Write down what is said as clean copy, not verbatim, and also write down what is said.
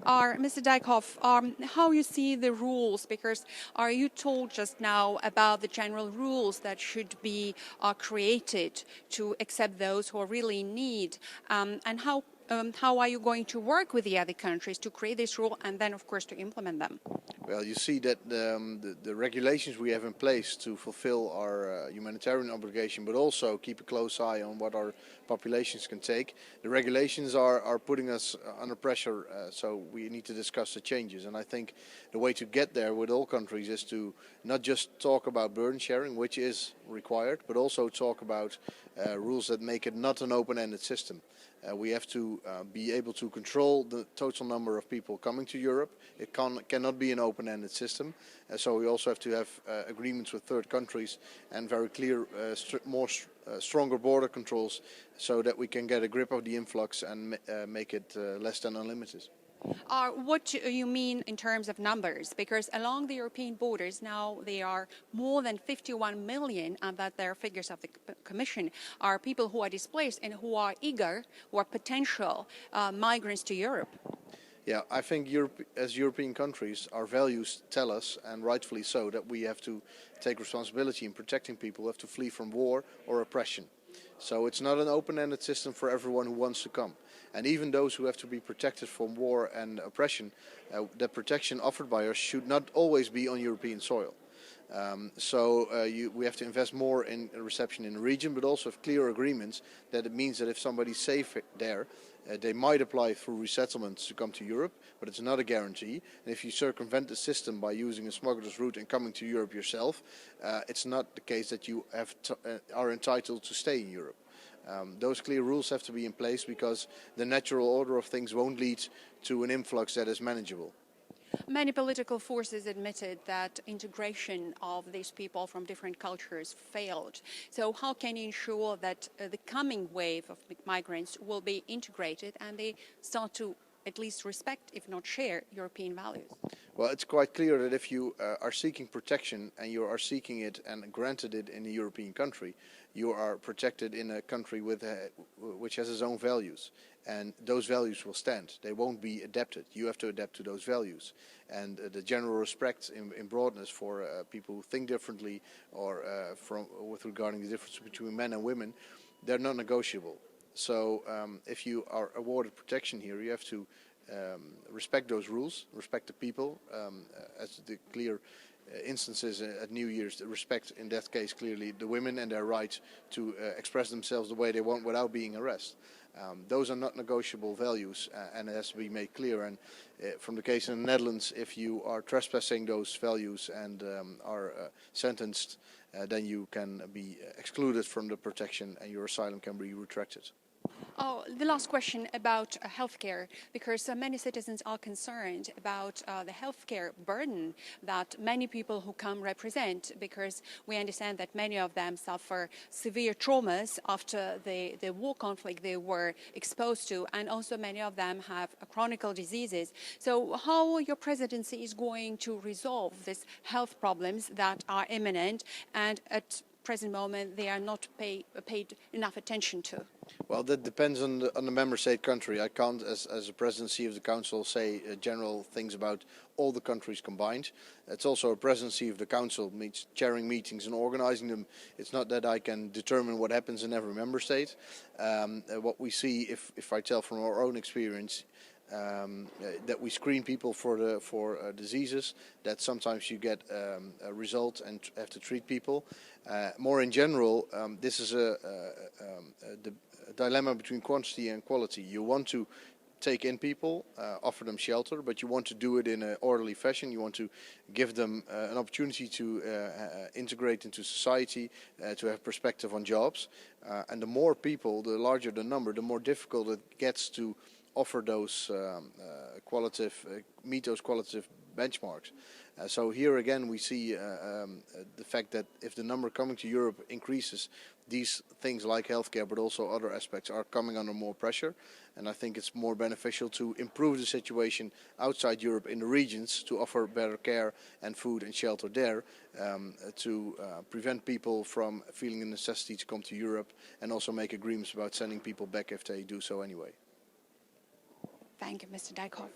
Mr. Dijkhoff, how you see the rules? Because you told just now about the general rules that should be created to accept those who are really in need, and how are you going to work with the other countries to create this rule and then, of course, to implement them? Well, you see that the regulations we have in place to fulfill our humanitarian obligation, but also keep a close eye on what our populations can take. The regulations are putting us under pressure, so we need to discuss the changes. And I think the way to get there with all countries is to not just talk about burden sharing, which is required, but also talk about rules that make it not an open-ended system. We have to be able to control the total number of people coming to Europe. It cannot be an open-ended system. So we also have to have agreements with third countries and very clear, stronger border controls so that we can get a grip of the influx and make it less than unlimited. What do you mean in terms of numbers? Because along the European borders now there are more than 51 million, and that there are figures of the Commission, are people who are displaced and who are eager, who are potential migrants to Europe. Yeah, I think as European countries, our values tell us, and rightfully so, that we have to take responsibility in protecting people who have to flee from war or oppression. So it's not an open-ended system for everyone who wants to come. And even those who have to be protected from war and oppression, the protection offered by us should not always be on European soil. We have to invest more in reception in the region, but also have clear agreements that it means that if somebody's safe there, they might apply for resettlement to come to Europe, but it's not a guarantee. And if you circumvent the system by using a smuggler's route and coming to Europe yourself, it's not the case that you are entitled to stay in Europe. Those clear rules have to be in place because the natural order of things won't lead to an influx that is manageable. Many political forces admitted that integration of these people from different cultures failed. So how can you ensure that the coming wave of migrants will be integrated and they start to at least respect, if not share, European values? Well, it's quite clear that if you are seeking protection and you are seeking it and granted it in a European country, you are protected in a country which has its own values. And those values will stand. They won't be adapted. You have to adapt to those values. And the general respect in broadness for people who think differently or with regarding the difference between men and women, they're not negotiable. So if you are awarded protection here, you have to respect those rules, respect the people, as the clear instances at New Year's, respect in that case clearly the women and their right to express themselves the way they want without being arrested. Those are not negotiable values, and it has to be made clear. And from the case in the Netherlands, if you are trespassing those values and are sentenced, then you can be excluded from the protection and your asylum can be retracted. Oh, the last question about healthcare, because many citizens are concerned about the healthcare burden that many people who come represent, because we understand that many of them suffer severe traumas after the war conflict they were exposed to, and also many of them have chronic diseases. So how your presidency is going to resolve these health problems that are imminent and at present moment they are not paid enough attention to? Well, that depends on the member state country. I can't, as a presidency of the council, say general things about all the countries combined. It's also a presidency of the council, chairing meetings and organizing them. It's not that I can determine what happens in every member state. What we see, if I tell from our own experience, that we screen people for diseases, that sometimes you get a result and have to treat people. More in general, this is a dilemma between quantity and quality. You want to take in people, offer them shelter, but you want to do it in an orderly fashion. You want to give them an opportunity to integrate into society, to have perspective on jobs. And the more people, the larger the number, the more difficult it gets to offer those meet those qualitative benchmarks. So here again we see the fact that if the number coming to Europe increases, these things like healthcare but also other aspects are coming under more pressure, and I think it's more beneficial to improve the situation outside Europe in the regions, to offer better care and food and shelter there, to prevent people from feeling the necessity to come to Europe, and also make agreements about sending people back if they do so anyway. Thank you, Mr. Dijkhoff.